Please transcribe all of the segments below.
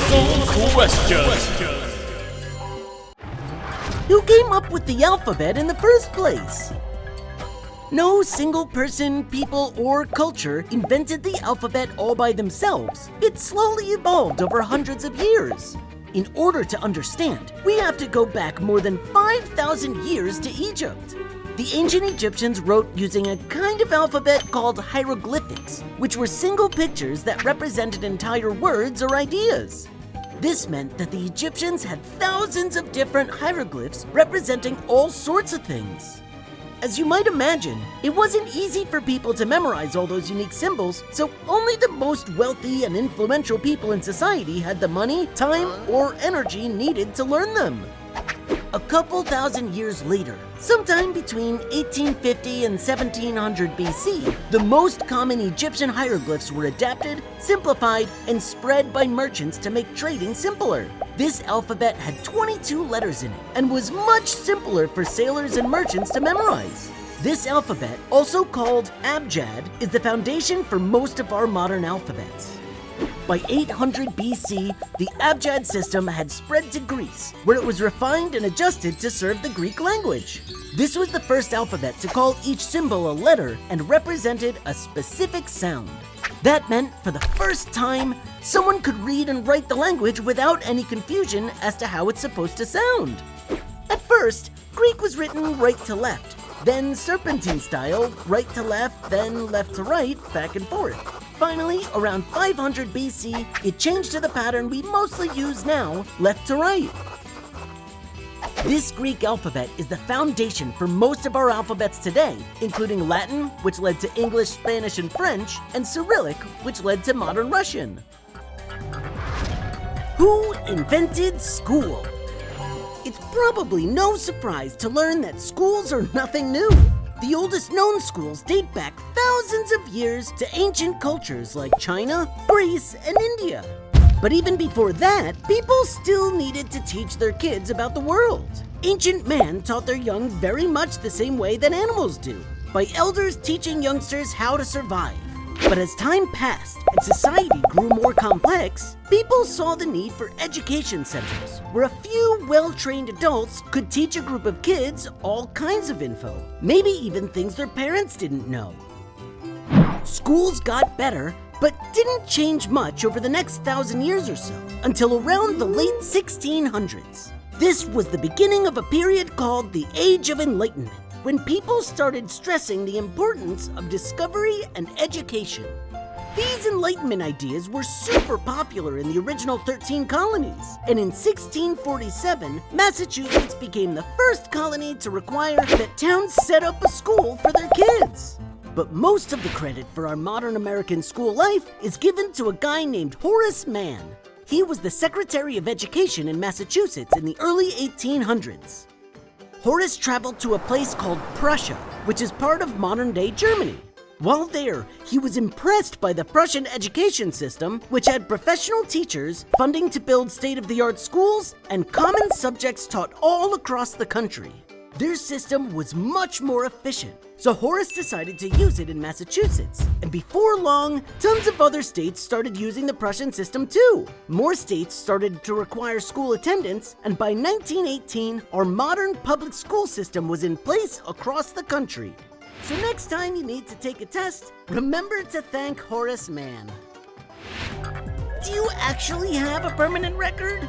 Colossal question. Who came up with the alphabet in the first place? No single person, people, or culture invented the alphabet all by themselves. It slowly evolved over hundreds of years. In order to understand, we have to go back more than 5,000 years to Egypt. The ancient Egyptians wrote using a kind of alphabet called hieroglyphics, which were single pictures that represented entire words or ideas. This meant that the Egyptians had thousands of different hieroglyphs representing all sorts of things. As you might imagine, it wasn't easy for people to memorize all those unique symbols, so only the most wealthy and influential people in society had the money, time, or energy needed to learn them. A couple thousand years later, sometime between 1850 and 1700 BC, the most common Egyptian hieroglyphs were adapted, simplified, and spread by merchants to make trading simpler. This alphabet had 22 letters in it and was much simpler for sailors and merchants to memorize. This alphabet, also called abjad, is the foundation for most of our modern alphabets. By 800 BC, the abjad system had spread to Greece, where it was refined and adjusted to serve the Greek language. This was the first alphabet to call each symbol a letter and represented a specific sound. That meant, for the first time, someone could read and write the language without any confusion as to how it's supposed to sound. At first, Greek was written right to left, then serpentine style, right to left, then left to right, back and forth. Finally, around 500 BC, it changed to the pattern we mostly use now, left to right. This Greek alphabet is the foundation for most of our alphabets today, including Latin, which led to English, Spanish, and French, and Cyrillic, which led to modern Russian. Who invented school? It's probably no surprise to learn that schools are nothing new. The oldest known schools date back thousands of years to ancient cultures like China, Greece, and India. But even before that, people still needed to teach their kids about the world. Ancient man taught their young very much the same way that animals do, by elders teaching youngsters how to survive. But as time passed and society grew more complex, people saw the need for education centers, where a few well-trained adults could teach a group of kids all kinds of info, maybe even things their parents didn't know. Schools got better, but didn't change much over the next 1,000 years or so, until around the late 1600s. This was the beginning of a period called the Age of Enlightenment, when people started stressing the importance of discovery and education. These Enlightenment ideas were super popular in the original 13 colonies, and in 1647, Massachusetts became the first colony to require that towns set up a school for their kids. But most of the credit for our modern American school life is given to a guy named Horace Mann. He was the Secretary of Education in Massachusetts in the early 1800s. Horace traveled to a place called Prussia, which is part of modern-day Germany. While there, he was impressed by the Prussian education system, which had professional teachers, funding to build state-of-the-art schools, and common subjects taught all across the country. Their system was much more efficient, so Horace decided to use it in Massachusetts. And before long, tons of other states started using the Prussian system too. More states started to require school attendance, and by 1918, our modern public school system was in place across the country. So next time you need to take a test, remember to thank Horace Mann. Do you actually have a permanent record?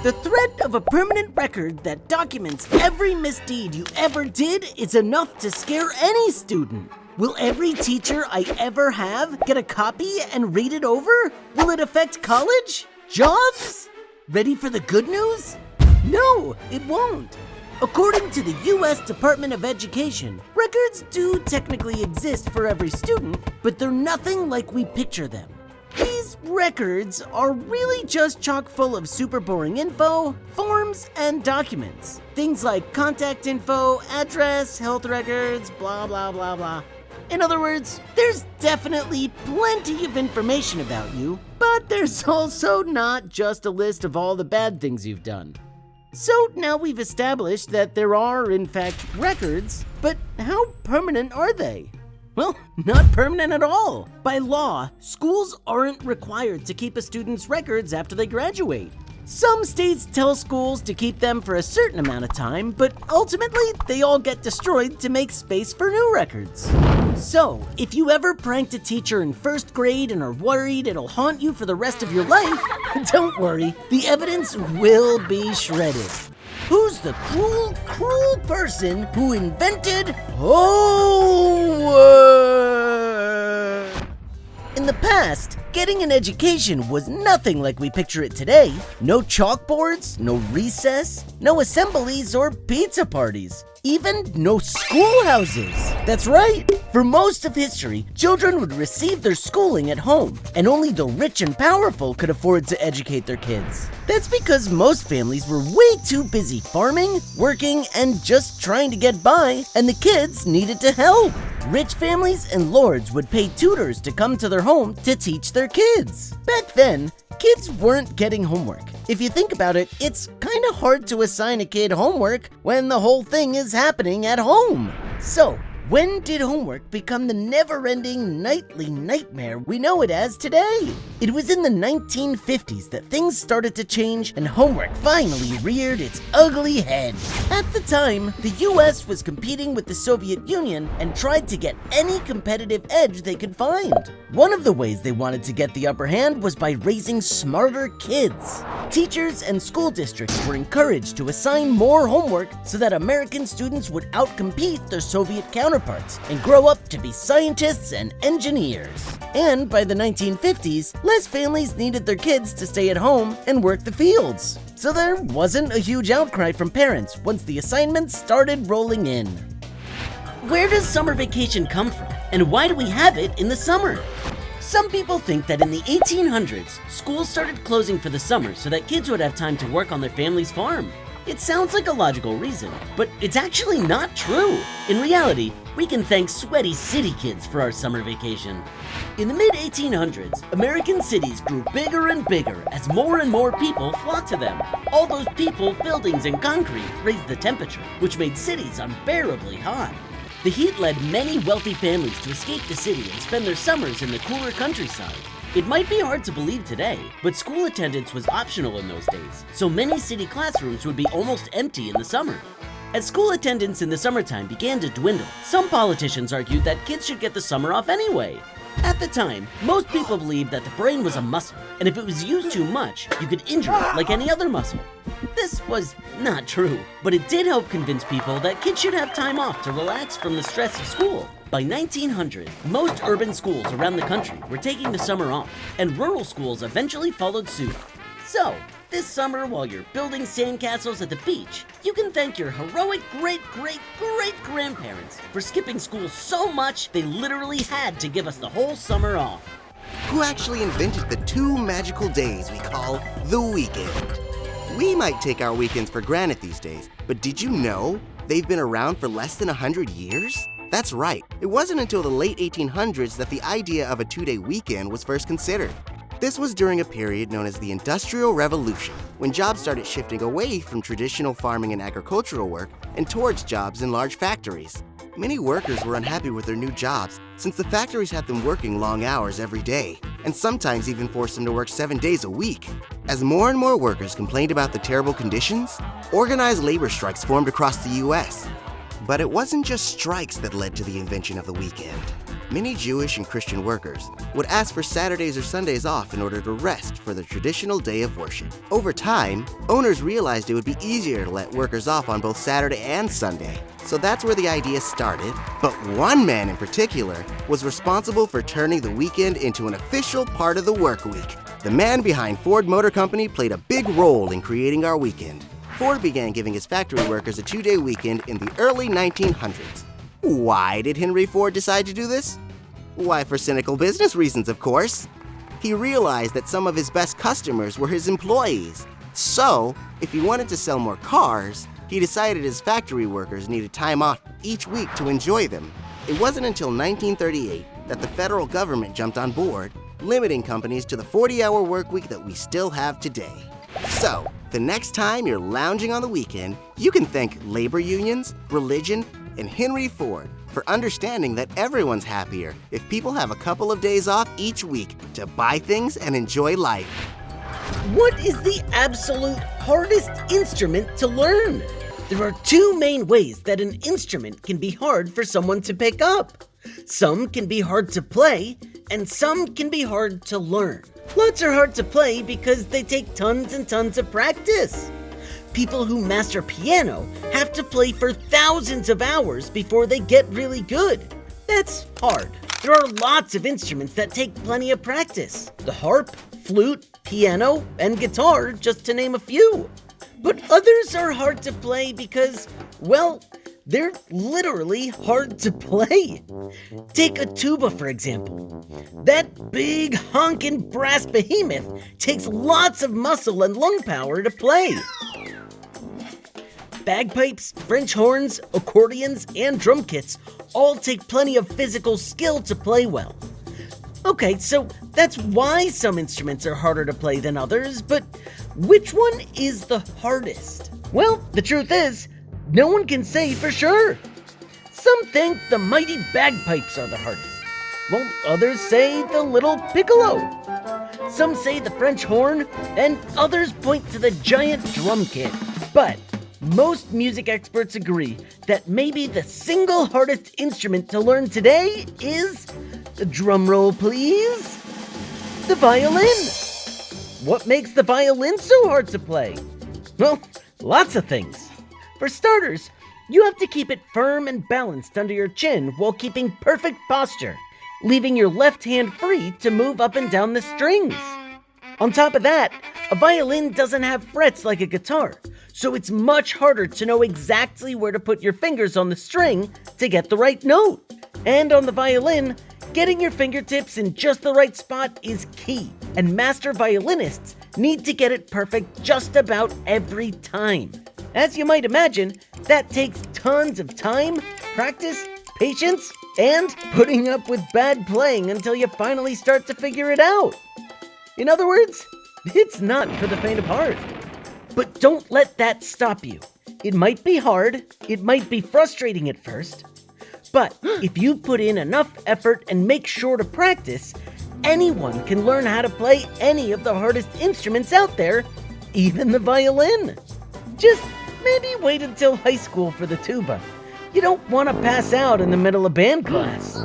The threat of a permanent record that documents every misdeed you ever did is enough to scare any student. Will every teacher I ever have get a copy and read it over? Will it affect college? Jobs? Ready for the good news? No, it won't. According to the U.S. Department of Education, records do technically exist for every student, but they're nothing like we picture them. These records are really just chock full of super boring info, forms, and documents. Things like contact info, address, health records, blah, blah, blah, blah. In other words, there's definitely plenty of information about you, but there's also not just a list of all the bad things you've done. So now we've established that there are, in fact, records, but how permanent are they? Well, not permanent at all. By law, schools aren't required to keep a student's records after they graduate. Some states tell schools to keep them for a certain amount of time, but ultimately, they all get destroyed to make space for new records. So, if you ever pranked a teacher in first grade and are worried it'll haunt you for the rest of your life, don't worry, the evidence will be shredded. Who's the cruel person who invented homework? In the past, getting an education was nothing like we picture it today. No chalkboards, no recess, no assemblies or pizza parties. Even no schoolhouses. That's right. For most of history, children would receive their schooling at home, and only the rich and powerful could afford to educate their kids. That's because most families were way too busy farming, working, and just trying to get by, and the kids needed to help. Rich families and lords would pay tutors to come to their home to teach their kids. Back then, kids weren't getting homework. If you think about it, it's kind of hard to assign a kid homework when the whole thing is happening at home. So, when did homework become the never-ending nightly nightmare we know it as today? It was in the 1950s that things started to change and homework finally reared its ugly head. At the time, the US was competing with the Soviet Union and tried to get any competitive edge they could find. One of the ways they wanted to get the upper hand was by raising smarter kids. Teachers and school districts were encouraged to assign more homework so that American students would outcompete their Soviet counterparts and grow up to be scientists and engineers. And by the 1950s, less families needed their kids to stay at home and work the fields. So there wasn't a huge outcry from parents once the assignments started rolling in. Where does summer vacation come from, and why do we have it in the summer? Some people think that in the 1800s, schools started closing for the summer so that kids would have time to work on their family's farm. It sounds like a logical reason, but it's actually not true. In reality, we can thank sweaty city kids for our summer vacation. In the mid-1800s, American cities grew bigger and bigger as more and more people flocked to them. All those people, buildings, and concrete raised the temperature, which made cities unbearably hot. The heat led many wealthy families to escape the city and spend their summers in the cooler countryside. It might be hard to believe today, but school attendance was optional in those days, so many city classrooms would be almost empty in the summer. As school attendance in the summertime began to dwindle, some politicians argued that kids should get the summer off anyway. At the time, most people believed that the brain was a muscle, and if it was used too much, you could injure it like any other muscle. This was not true, but it did help convince people that kids should have time off to relax from the stress of school. By 1900, most urban schools around the country were taking the summer off, and rural schools eventually followed suit. So, this summer, while you're building sandcastles at the beach, you can thank your heroic great-great-great-grandparents for skipping school so much they literally had to give us the whole summer off. Who actually invented the two magical days we call the weekend? We might take our weekends for granted these days, but did you know they've been around for less than 100 years? That's right, it wasn't until the late 1800s that the idea of a two-day weekend was first considered. This was during a period known as the Industrial Revolution, when jobs started shifting away from traditional farming and agricultural work and towards jobs in large factories. Many workers were unhappy with their new jobs since the factories had them working long hours every day, and sometimes even forced them to work 7 days a week. As more and more workers complained about the terrible conditions, organized labor strikes formed across the US. But it wasn't just strikes that led to the invention of the weekend. Many Jewish and Christian workers would ask for Saturdays or Sundays off in order to rest for their traditional day of worship. Over time, owners realized it would be easier to let workers off on both Saturday and Sunday. So that's where the idea started. But one man in particular was responsible for turning the weekend into an official part of the work week. The man behind Ford Motor Company played a big role in creating our weekend. Ford began giving his factory workers a two-day weekend in the early 1900s. Why did Henry Ford decide to do this? Why, for cynical business reasons, of course. He realized that some of his best customers were his employees. So, if he wanted to sell more cars, he decided his factory workers needed time off each week to enjoy them. It wasn't until 1938 that the federal government jumped on board, limiting companies to the 40-hour work week that we still have today. So, the next time you're lounging on the weekend, you can thank labor unions, religion, and Henry Ford for understanding that everyone's happier if people have a couple of days off each week to buy things and enjoy life. What is the absolute hardest instrument to learn? There are two main ways that an instrument can be hard for someone to pick up. Some can be hard to play, and some can be hard to learn. Lots are hard to play because they take tons and tons of practice. People who master piano have to play for thousands of hours before they get really good. That's hard. There are lots of instruments that take plenty of practice. The harp, flute, piano, and guitar, just to name a few. But others are hard to play because, well, they're literally hard to play. Take a tuba, for example. That big honkin' brass behemoth takes lots of muscle and lung power to play. Bagpipes, French horns, accordions, and drum kits all take plenty of physical skill to play well. Okay, so that's why some instruments are harder to play than others, but which one is the hardest? Well, the truth is, no one can say for sure. Some think the mighty bagpipes are the hardest, while others say the little piccolo. Some say the French horn, and others point to the giant drum kit. But most music experts agree that maybe the single hardest instrument to learn today is, drumroll please, the violin. What makes the violin so hard to play? Well, lots of things. For starters, you have to keep it firm and balanced under your chin while keeping perfect posture, leaving your left hand free to move up and down the strings. On top of that, a violin doesn't have frets like a guitar, so it's much harder to know exactly where to put your fingers on the string to get the right note. And on the violin, getting your fingertips in just the right spot is key, and master violinists need to get it perfect just about every time. As you might imagine, that takes tons of time, practice, patience, and putting up with bad playing until you finally start to figure it out. In other words, it's not for the faint of heart. But don't let that stop you. It might be hard, it might be frustrating at first, but if you put in enough effort and make sure to practice, anyone can learn how to play any of the hardest instruments out there, even the violin. Just maybe wait until high school for the tuba. You don't want to pass out in the middle of band class.